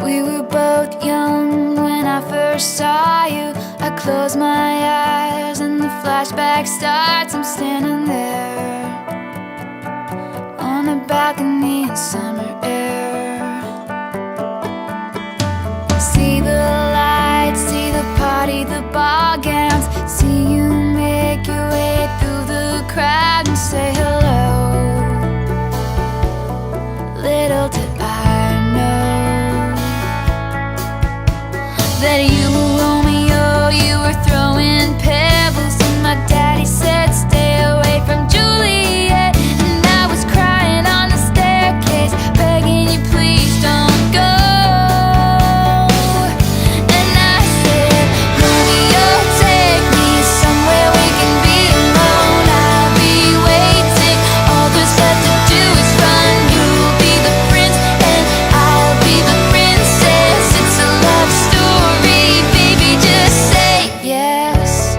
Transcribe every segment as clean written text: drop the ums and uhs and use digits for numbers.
We were both young when I first saw you. I close my eyes and the flashback starts. I'm standing there on a balcony in summer air. See the lights, see the party, the ball gowns. See you make your way through the crowd and say hello. Little did I know that you were Romeo, you were throwing pebbles, and my daddy said stay away from Juliet. And I was crying on the staircase, begging you please don't go. And I said, Romeo, take me somewhere we can be alone. I'll be waiting, all there's left to do is run. You'll be the prince and I'll be the princess. It's a love story, baby, just say yes.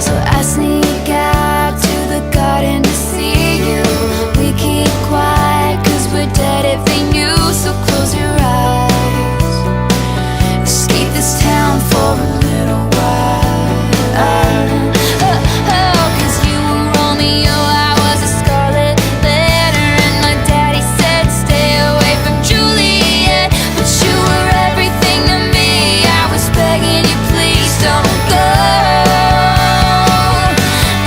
So I sneak out to the garden to see you. We keep quiet cause we're dead if they knew. So close your eyes, escape this town for a little while. Cause you were Romeo, I was a scarlet letter, and my daddy said stay away from Juliet. But you were everything to me, I was begging you please don't go.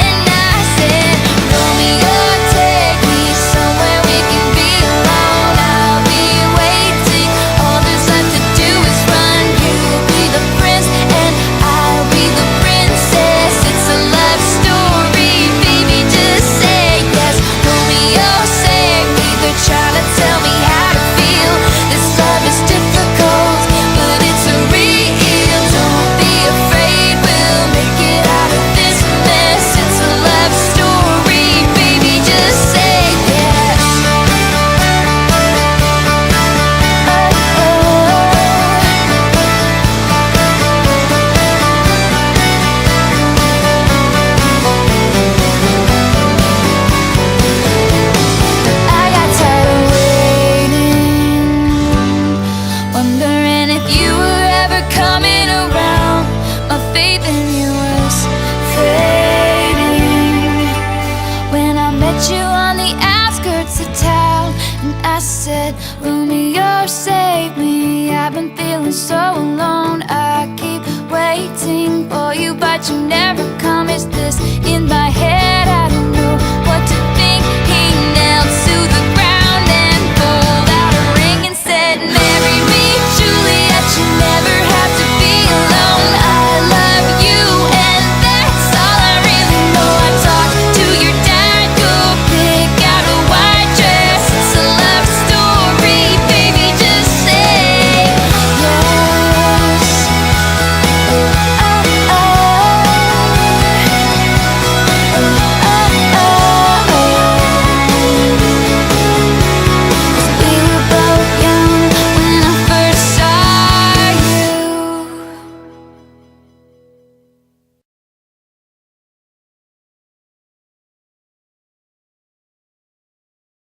And I said, Romeo, take me somewhere we can be alone. I'll be waiting, all there's left to do is run. You'll be the prince and I'll be the princess. It's a love story, baby, just say yes. Romeo, save me, they're trying to tell me how to feel. This love is difficult, but it's real. Don't be afraid, we'll make it out of this mess. It's a love story, baby, just say yes. I got tired of waiting, wondering if you were ever coming around. My faith in you was fading when I met you on the outskirts of town. And I said, Romeo, save me, I've been feeling so alone. I keep waiting for you, but you never come. Is this in my head? I don't know.